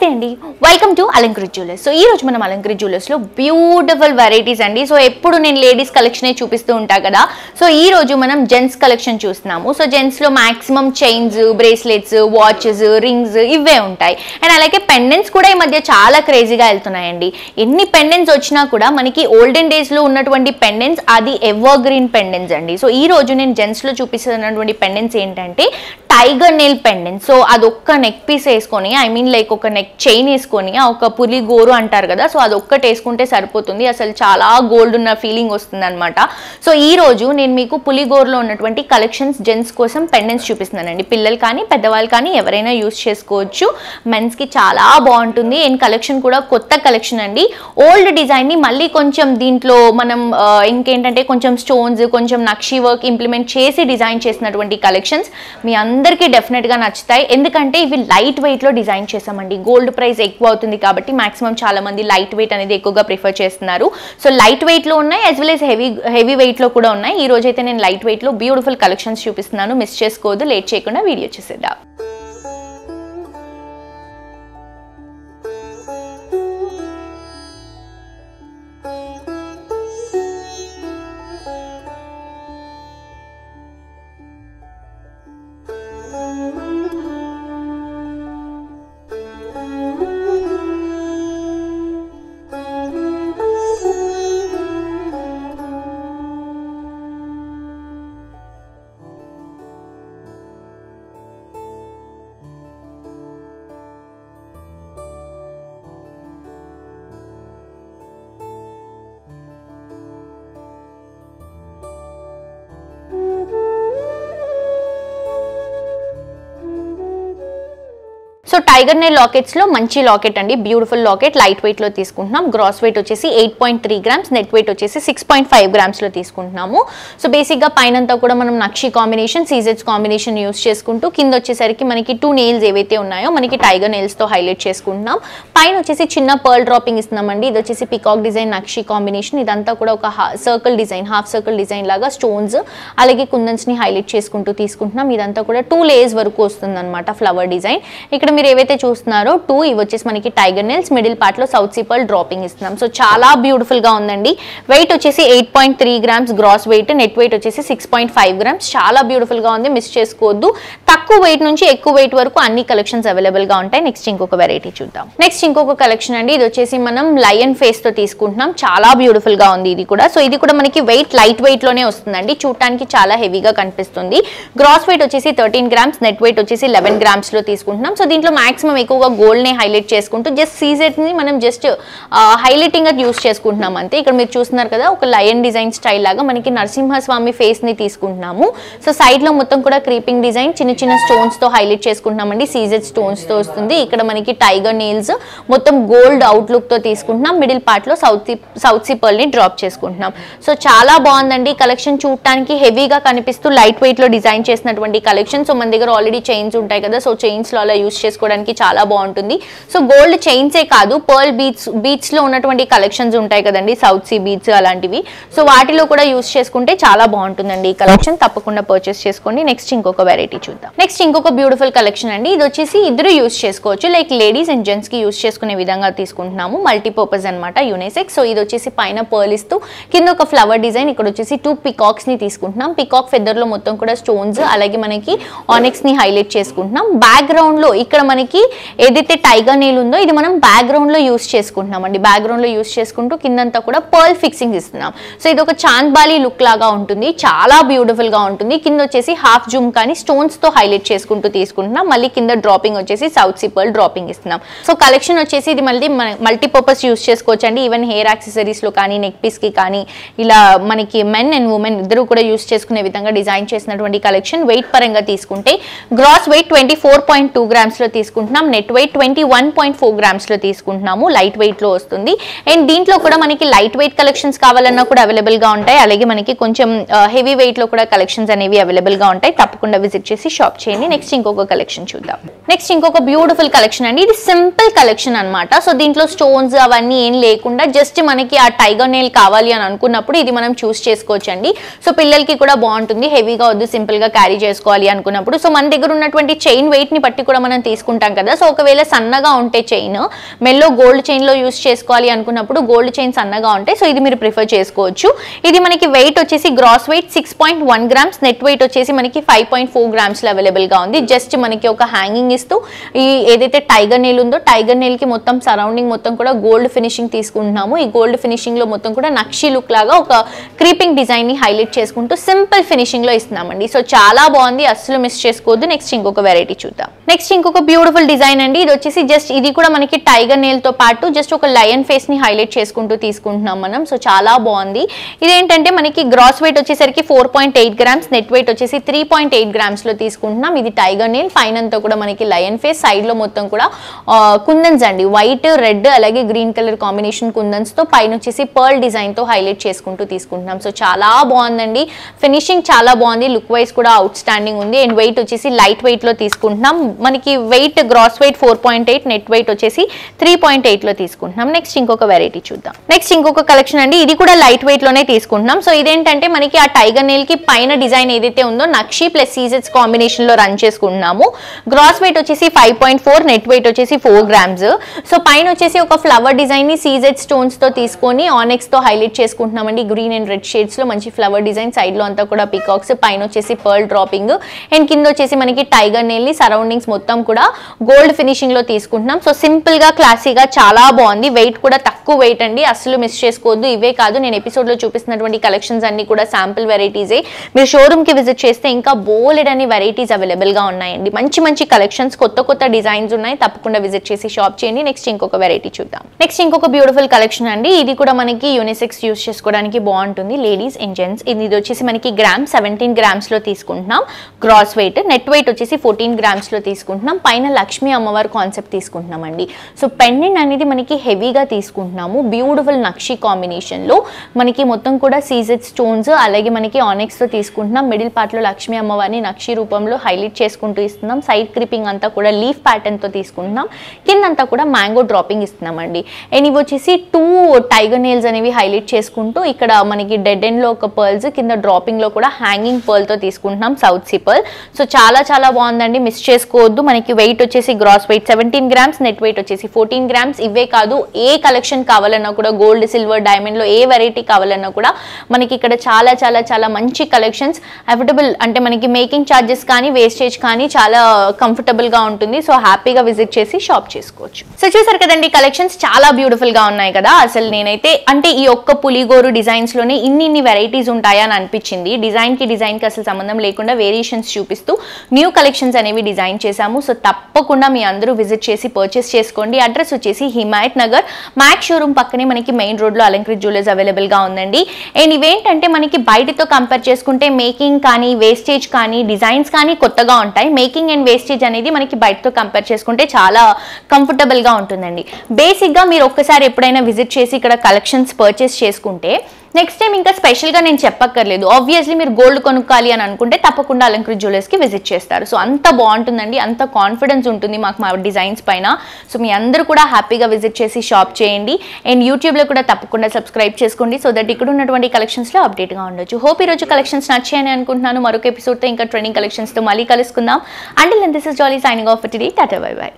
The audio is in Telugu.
నమస్తే అండి, welcome to Alankrita jewellers. So ఈ రోజు మనం అలంకృత జ్యువెలర్స్ లో బ్యూటిఫుల్ వెరైటీస్ అండి. సో ఎప్పుడు నేను లేడీస్ కలెక్షన్ చూపిస్తూ ఉంటా కదా, సో ఈ రోజు మనం జెంట్స్ కలెక్షన్ చూస్తున్నాము. సో జెంట్స్ లో maximum chains, bracelets, watches, rings ఇవే ఉంటాయి. అండ్ అలాగే పెండెంట్స్ కూడా ఈ మధ్య చాలా క్రేజీగా వెళ్తున్నాయండి. ఎన్ని పెండెంట్స్ వచ్చినా కూడా మనకి ఓల్డెన్ డేస్ లో ఉన్నటువంటి పెండెంట్స్ అది ఎవర్ గ్రీన్ పెండెంట్స్ అండి. సో ఈ రోజు నేను జెంట్స్ లో చూపిస్తున్నటువంటి పెండెంట్స్ ఏంటంటే టైగర్ నెయిల్ పెండెంట్. సో అదొక్క నెక్ పీస్ వేసుకొని, ఐ మీన్ లైక్ ఒక నెక్ చైన్ వేసుకొని, ఒక పులి గోరు అంటారు కదా, సో అదొక్కటి వేసుకుంటే సరిపోతుంది. అసలు చాలా గోల్డ్ ఉన్న ఫీలింగ్ వస్తుంది అనమాట. సో ఈ రోజు నేను మీకు పులి గోరులో ఉన్నటువంటి కలెక్షన్స్ జెంట్స్ కోసం పెండెంట్స్ చూపిస్తున్నానండి. పిల్లలు కానీ పెద్దవాళ్ళు కానీ ఎవరైనా యూస్ చేసుకోవచ్చు. మెన్స్ కి చాలా బాగుంటుంది. అండ్ కలెక్షన్ కూడా కొత్త కలెక్షన్ అండి. ఓల్డ్ డిజైన్ ని మళ్ళీ కొంచెం దీంట్లో మనం ఇంకేంటంటే కొంచెం స్టోన్స్, కొంచెం నక్షి వర్క్ ఇంప్లిమెంట్ చేసి డిజైన్ చేసినటువంటి కలెక్షన్స్ మీ అందరికీ డెఫినెట్ గా నచ్చుతాయి. ఎందుకంటే ఇవి లైట్ వెయిట్ లో డిజైన్ చేసామండి. గోల్డ్ ప్రైస్ ఎక్కువ అవుతుంది కాబట్టి మాక్సిమం చాలా మంది లైట్ వెయిట్ అనేది ఎక్కువగా ప్రిఫర్ చేస్తున్నారు. సో లైట్ వెయిట్ లో ఉన్నాయి, as well as heavy weight లో కూడా ఉన్నాయి. ఈ రోజు అయితే నేను లైట్ వెయిట్ లో బ్యూటిఫుల్ కలెక్షన్స్ చూపిస్తున్నాను. మిస్ చేసుకోవద్దు. లేట్ చేయకుండా వీడియో చూసేద్దాం. సో టైగర్ నెయిల్ లాకెట్స్ లో మంచి లాకెట్ అండి, బ్యూటిఫుల్ లాకెట్. లైట్ వెయిట్ లో తీసుకుంటున్నాం. గ్రాస్ వెయిట్ వచ్చేసి 8.3 grams, నెట్ వెయిట్ వచ్చేసి 6.5 grams లో తీసుకుంటున్నాము. సో బేసిక్ గా పైనంతా కూడా మనం నక్షి కాంబినేషన్, సీజెడ్స్ కాంబినేషన్ యూస్ చేసుకుంటూ కింద వచ్చేసరికి మనకి 2 నెయిల్స్ ఏవైతే ఉన్నాయో మనకి టైగర్ నెయిల్స్ తో హైలైట్ చేసుకుంటున్నాం. పైన వచ్చేసి చిన్న పర్ల్ డ్రాపింగ్ ఇస్తున్నామండి. ఇది వచ్చేసి పికాక్ డిజైన్, నక్షి కాంబినేషన్. ఇదంతా కూడా ఒక circle design, half circle design లాగా స్టోన్స్ అలాగే కుందన్స్ ని హైలైట్ చేసుకుంటూ తీసుకుంటున్నాం. ఇదంతా కూడా 2 layers వరకు వస్తుంది అనమాట ఫ్లవర్ డిజైన్. ఇక్కడ మీరు ఏవైతే చూస్తున్నారో 2 ఇవి వచ్చేసి మనకి టైగర్ నెయిల్స్, మిడిల్ పార్ట్ లో సౌత్ సీ పర్ల్ డ్రాపింగ్ ఇస్తున్నాం. సో చాలా బ్యూటిఫుల్ గా ఉందండి. వెయిట్ వచ్చేసి 8.3 grams gross weight, net weight వచ్చేసి 6.5 grams. చాలా బ్యూటిఫుల్ గా ఉంది, మిస్ చేసుకోవద్దు. తక్కువ వెయిట్ నుంచి ఎక్కువ వెయిట్ వరకు అన్ని కలెక్షన్స్ అవైలబుల్ గా ఉంటాయి. నెక్స్ట్ ఇంకొక వెరైటీ చూద్దాం. నెక్స్ట్ ఇంకొక కలెక్షన్ అండి. ఇది వచ్చేసి మనం లయన్ ఫేస్ తో తీసుకుంటున్నాం. చాలా బ్యూటిఫుల్ గా ఉంది ఇది కూడా. సో ఇది కూడా మనకి వెయిట్ లైట్ వెయిట్ లోనే వస్తుందండి. చూడటానికి చాలా హెవీగా కనిపిస్తుంది. గ్రాస్ వెయిట్ వచ్చేసి 13 grams, నెట్ వెయిట్ వచ్చేసి 11 grams లో తీసుకుంటున్నాం. సో దీంట్లో మాక్సిమం ఎక్కువగా గోల్డ్ ని హైలైట్ చేసుకుంటూ జస్ట్ సీజెట్ ని మనం జస్ట్ హైలైటింగ్ గా యూస్ చేసుకుంటున్నాం అంతే. ఇక్కడ మీరు చూస్తున్నారు కదా, ఒక లయన్ డిజైన్ స్టైల్ లాగా మనకి నరసింహస్వామి ఫేస్ ని తీసుకుంటున్నాము. సో సైడ్ లో మొత్తం కూడా క్రీపింగ్ డిజైన్, చిన్న చిన్న స్టోన్స్ తో హైలైట్ చేసుకుంటున్నామండి. సీజెడ్ స్టోన్స్ తో వస్తుంది. ఇక్కడ మనకి టైగర్ నెయిల్స్ మొత్తం గోల్డ్ అవుట్లుక్ తో తీసుకుంటున్నాం. మిడిల్ పార్ట్ లో సౌత్ సీ పర్ల్ ని డ్రాప్ చేసుకుంటున్నాం. సో చాలా బాగుందండి కలెక్షన్. చూడటానికి హెవీగా కనిపిస్తూ లైట్ వెయిట్ లో డిజైన్ చేసినటువంటి కలెక్షన్. సో మన దగ్గర ఆల్రెడీ చైన్స్ ఉంటాయి కదా, సో చైన్స్ లో అలా యూస్ చేసుకోవడానికి చాలా బాగుంటుంది. సో గోల్డ్ చైన్సే కాదు, పర్ల్ బీట్స్ లో ఉన్నటువంటి కలెక్షన్స్ ఉంటాయి కదండి, సౌత్ సీ బీట్స్ అలాంటివి. సో వాటిలో కూడా యూస్ చేసుకుంటే చాలా బాగుంటుందండి ఈ కలెక్షన్. తప్పకుండా పర్చేస్ చేసుకోండి. నెక్స్ట్ ఇంకొక వెరైటీ చూద్దాం. నెక్స్ట్ ఇంకొక బ్యూటిఫుల్ కలెక్షన్ అండి. ఇది వచ్చేసి ఇద్దరు యూస్ చేసుకోవచ్చు, లైక్ లేడీస్ అండ్ జెంట్స్ కి యూస్ చేసుకునే విధంగా తీసుకుంటున్నాము. మల్టీపర్పస్ అనమాట, యూనిసెక్స్. సో ఇది వచ్చేసి పైన పర్ల్ ఇస్తూ కింద ఒక ఫ్లవర్ డిజైన్. ఇక్కడ వచ్చేసి 2 పికాక్స్ ని తీసుకుంటున్నాం. పికాక్ ఫెదర్ లో మొత్తం కూడా స్టోన్స్ అలాగే మనకి ఆనిక్స్ ని హైలైట్ చేసుకుంటున్నాం. బ్యాక్గ్రౌండ్ లో ఇక్కడ మనకి ఏదైతే టైగర్ నెయిల్ ఉందో ఇది మనం బ్యాక్గ్రౌండ్ లో యూస్ చేసుకుంటున్నాం అండి. బ్యాక్గ్రౌండ్ లో యూస్ చేసుకుంటూ కిందంతా కూడా పర్ల్ ఫిక్సింగ్ ఇస్తున్నాం. సో ఇది ఒక చాంద్బాలి లుక్ లాగా ఉంటుంది. చాలా బ్యూటిఫుల్ గా ఉంటుంది. కింద వచ్చేసి హాఫ్ జూమ్ కానీ స్టోన్స్ తో హైలైట్ చేసుకుంటూ తీసుకుంటున్నాం. మళ్ళీ కింద డ్రాపింగ్ వచ్చేసి సౌత్ సీ పర్ల్ డ్రాపింగ్ ఇస్తున్నాం. సో కలెక్షన్ వచ్చేసి ఇది మళ్ళీ మల్టీపర్పస్ యూస్ చేసుకోవచ్చు అండి. ఈవెన్ హెయిర్ యాక్సెసరీస్ లో కానీ, నెక్ పీస్ కి కానీ, ఇలా మనకి మెన్ అండ్ ఉమెన్ ఇద్దరు కూడా యూస్ చేసుకునే విధంగా డిజైన్ చేసినటువంటి కలెక్షన్. వెయిట్ పరంగా తీసుకుంటే గ్రాస్ వెయిట్ 24.2 grams లో తీసుకుంటున్నాం. నెట్ వెయిట్ 21.4 grams లో తీసుకుంటున్నాము. లైట్ వెయిట్ లో వస్తుంది. అండ్ దీంట్లో కూడా మనకి లైట్ వెయిట్ కలెక్షన్స్ కావాలన్నా కూడా అవైలబుల్ గా ఉంటాయి. అలాగే మనకి కొంచెం హెవీ వెయిట్ లో కూడా కలెక్షన్స్ అనేవి అవైలబుల్ గా ఉంటాయి. తప్పకుండా విజిట్ చేసి షాప్ చేయండి. నెక్స్ట్ ఇంకొక కలెక్షన్ చూద్దాం. నెక్స్ట్ ఇంకొక బ్యూటిఫుల్ కలెక్షన్ అండి. ఇది సింపుల్ కలెక్షన్ అన్నమాట. సో దీంట్లో స్టోన్స్ అవన్నీ ఏం లేకుండా జస్ట్ మనకి ఆ టైగర్ నెయిల్ కావాలి అని అనుకున్నప్పుడు ఇది మనం చూస్ చేసుకోవచ్చు అండి. సో పిల్లలకి కూడా బాగుంటుంది. హెవీగా వద్దు, సింపుల్ గా క్యారీ చేసుకోవాలి అనుకున్నప్పుడు. సో మన దగ్గర ఉన్నటువంటి చైన్ వెయిట్ ని బట్టి కూడా మనం తీసుకుంటాం చేసుకుంటాం కదా. సో ఒకవేళ సన్నగా ఉంటే చైన్ మెల్లో గోల్డ్ చైన్లో యూస్ చేసుకోవాలి అనుకున్నప్పుడు గోల్డ్ చైన్ సన్నగా ఉంటాయి. సో ఇది మీరు ప్రిఫర్ చేసుకోవచ్చు. ఇది మనకి వెయిట్ వచ్చేసి gross weight 6.1 grams, net weight వచ్చేసి మనకి 5.4 గ్రామ్స్లో అవైలబుల్గా ఉంది. జస్ట్ మనకి ఒక హ్యాంగింగ్ ఇస్తూ ఈ ఏదైతే టైగర్ నెయిల్ ఉందో టైగర్ నెయిల్కి మొత్తం సరౌండింగ్ మొత్తం కూడా గోల్డ్ ఫినిషింగ్ తీసుకుంటున్నాము. ఈ గోల్డ్ ఫినిషింగ్లో మొత్తం కూడా నక్షి లుక్ లాగా ఒక క్రీపింగ్ డిజైన్ని హైలైట్ చేసుకుంటూ సింపుల్ ఫినిషింగ్లో ఇస్తున్నామండి. సో చాలా బాగుంది, అస్సలు మిస్ చేసుకోవద్దు. నెక్స్ట్ ఇంకొక వెరైటీ చూద్దాం. నెక్స్ట్ ఇంకొక బ్యూటిఫుల్ డిజైన్ అండి. ఇది వచ్చేసి జస్ట్ ఇది కూడా మనకి టైగర్ నెయిల్ తో పాటు జస్ట్ ఒక లయన్ ఫేస్ ని హైలైట్ చేసుకుంటూ తీసుకుంటున్నాం మనం. సో చాలా బాగుంది. ఇదేంటంటే మనకి గ్రాస్ వెయిట్ వచ్చేసరికి 4.8 గ్రామ్స్, నెట్ వెయిట్ వచ్చేసి 3.8 గ్రామ్స్ లో తీసుకుంటున్నాం. ఇది టైగర్ నెయిల్, పైన అంతా కూడా మనకి లయన్ ఫేస్, సైడ్ లో మొత్తం కూడా కుందన్స్ అండి, వైట్ రెడ్ అలాగే గ్రీన్ కలర్ కాంబినేషన్ కుందన్స్ తో పైన వచ్చేసి పర్ల్ డిజైన్ తో హైలైట్ చేసుకుంటూ తీసుకుంటున్నాం. సో చాలా బాగుందండి, ఫినిషింగ్ చాలా బాగుంది, లుక్ వైజ్ కూడా అవుట్ స్టాండింగ్ ఉంది. అండ్ వెయిట్ వచ్చేసి లైట్ వెయిట్ లో తీసుకుంటున్నాం. మనకి weight gross weight 4.8, net weight వచ్చేసి 3.8 లో తీసుకుంటున్నాం. నెక్స్ట్ ఇంకొక వెరైటీ చూద్దాం. నెక్స్ట్ ఇంకొక కలెక్షన్ అండి. ఇది కూడా లైట్ వెయిట్ లోనే తీసుకుంటున్నాం. సో ఇదేంటంటే మనకి ఆ టైగర్ నెయిల్ కి పైన డిజైన్ ఏదైతే ఉందో నక్షి ప్లస్ సీజెట్స్ కాంబినేషన్ లో రన్ చేసుకుంటున్నాము. గ్రాస్ వెయిట్ వచ్చేసి 5.4, నెట్ వెయిట్ వచ్చేసి 4 గ్రామ్స్. సో పైన వచ్చేసి ఒక ఫ్లవర్ డిజైన్ ని సీజెడ్ స్టోన్స్ తో తీసుకొని ఆనెక్స్ తో హైలైట్ చేసుకుంటున్నామండి. గ్రీన్ అండ్ రెడ్ షేడ్స్ లో మంచి ఫ్లవర్ డిజైన్, సైడ్ లో అంతా కూడా పీకాక్స్, పైన వచ్చేసి పర్ల్ డ్రాపింగ్ అండ్ కింద వచ్చేసి మనకి టైగర్ నెయిల్ ని సరౌండింగ్స్ మొత్తం కూడా గోల్డ్ ఫినిషింగ్ లో తీసుకుంటున్నాం. సో సింపుల్ గా క్లాసీగా చాలా బాగుంది. వెయిట్ కూడా తక్కువ వెయిట్ అండి, అసలు మిస్ చేసుకోవద్దు. ఇవే కాదు, నేను ఎపిసోడ్ లో చూపిస్తున్నటువంటి కలెక్షన్స్ అన్ని కూడా శాంపుల్ వెరైటీసే. మీరు షోరూమ్ కి విజిట్ చేస్తే ఇంకా బోలెడ్ అని వెరైటీస్ అవైలబుల్ గా ఉన్నాయండి. మంచి మంచి కలెక్షన్స్, కొత్త కొత్త డిజైన్స్ ఉన్నాయి. తప్పకుండా విజిట్ చేసి షాప్ చేయండి. నెక్స్ట్ ఇంకొక వెరైటీ చూద్దాం. నెక్స్ట్ ఇంకొక బ్యూటిఫుల్ కలెక్షన్ అండి. ఇది కూడా మనకి యూనిసెక్స్ యూస్ చేసుకోవడానికి బాగుంటుంది, లేడీస్ అండ్ జెంట్స్. ఇది వచ్చేసి మనకి గ్రామ్ 17 గ్రామ్స్ లో తీసుకుంటున్నాం. గ్రాస్ వెయిట్, నెట్ వెయిట్ వచ్చేసి 14 గ్రామ్స్ లో తీసుకుంటున్నాం. పైన లక్ష్మీ అమ్మవారి కాన్సెప్ట్ తీసుకుంటున్నాం అండి. సో పెండెంట్ అనేది మనకి హెవీగా తీసుకుంటున్నాము. బ్యూటిఫుల్ నక్షి కాంబినేషన్ లో మనకి మొత్తం కూడా సీజెడ్ స్టోన్స్ అలాగే మనకి ఆనెక్స్ తో తీసుకుంటున్నాం. మిడిల్ పార్ట్ లో లక్ష్మీ అమ్మవారిని నక్షి రూపంలో హైలైట్ చేసుకుంటూ ఇస్తున్నాం. సైడ్ క్రిపింగ్ అంతా కూడా లీఫ్ ప్యాటర్న్ తో తీసుకుంటున్నాం. కిందంతా కూడా మ్యాంగో డ్రాపింగ్ ఇస్తున్నామండి. అండ్ ఇవి వచ్చేసి 2 టైగర్ నెయిల్స్ అనేవి హైలైట్ చేసుకుంటూ ఇక్కడ మనకి డెడ్ ఎండ్ లో ఒక పర్ల్స్, కింద డ్రాపింగ్ లో కూడా హ్యాంగింగ్ పర్ల్ తో తీసుకుంటున్నాం, సౌత్ సీ పర్ల్. సో చాలా చాలా బాగుందండి, మిస్ చేసుకోవద్దు. మనకి వెయిట్ వచ్చేసి gross weight 17 grams, net weight వచ్చేసి 14 గ్రామ్స్. ఇవే కాదు, ఏ కలెక్షన్ కావాలన్నా కూడా గోల్డ్, సిల్వర్, డైమండ్ లో ఏ వెరైటీ కావాలన్నా కూడా మనకి ఇక్కడ చాలా చాలా చాలా మంచి కలెక్షన్స్ అఫోర్డబుల్, అంటే మనకి మేకింగ్ ఛార్జెస్ కానీ వేస్టేజ్ కానీ చాలా కంఫర్టబుల్ గా ఉంటుంది. సో హ్యాపీగా విజిట్ చేసి షాప్ చేసుకోవచ్చు. సో చూసారు కదండి, కలెక్షన్స్ చాలా బ్యూటిఫుల్ గా ఉన్నాయి కదా. అసలు నేనైతే అంటే ఈ ఒక్క పులిగోరు డిజైన్స్ లోనే ఇన్ని వెరైటీస్ ఉంటాయా అని అనిపించింది. డిజైన్ కి అసలు సంబంధం లేకుండా వేరియేషన్స్ చూపిస్తూ న్యూ కలెక్షన్స్ అనేవి డిజైన్ చేశాము. సో తప్పకుండా మీ అందరూ విజిట్ చేసి పర్చేస్ చేసుకోండి. అడ్రస్ వచ్చేసి హిమాయత్ నగర్ మ్యాక్ షోరూమ్ పక్కనే మనకి మెయిన్ రోడ్ లో అలంకృత్ జ్యువెలర్స్ అవైలబుల్ గా ఉందండి. అండ్ ఇవేంటంటే మనకి బయటతో కంపేర్ చేసుకుంటే మేకింగ్ కానీ వేస్టేజ్ కానీ డిజైన్స్ కానీ కొత్తగా ఉంటాయి. మేకింగ్ అండ్ వేస్టేజ్ అనేది మనకి బయటతో కంపేర్ చేసుకుంటే చాలా కంఫర్టబుల్ గా ఉంటుందండి. బేసిక్ గా మీరు ఒక్కసారి ఎప్పుడైనా విజిట్ చేసి ఇక్కడ కలెక్షన్స్ పర్చేస్ చేసుకుంటే నెక్స్ట్ టైం ఇంకా స్పెషల్గా నేను చెప్పక్కర్లేదు. ఆబ్వియస్లీ మీరు గోల్డ్ కొనుక్కోవాలి అని అనుకుంటే తప్పకుండా అలంకృత్ జ్యువెలర్స్కి విజిట్ చేస్తారు. సో అంత బాగుంటుందండి, అంత కాన్ఫిడెన్స్ ఉంటుంది మాకు మా డిజైన్స్ పైన. సో మీ అందరూ కూడా హ్యాపీగా విజిట్ చేసి షాప్ చేయండి. అండ్ యూట్యూబ్లో కూడా తప్పకుండా సబ్స్క్రైబ్ చేసుకోండి, సో దట్ ఇక్కడ ఉన్నటువంటి కలెక్షన్స్లో అప్డేట్గా ఉండొచ్చు. హోప్ ఈరోజు కలెక్షన్స్ నచ్చాయని అనుకుంటున్నాను. మరొక ఎపిసోడ్తో ఇంకా ట్రెండింగ్ కలెక్షన్స్తో మళ్ళీ కలుసుకుందాం. Until then this is Jolly signing off for today. Tata bye by.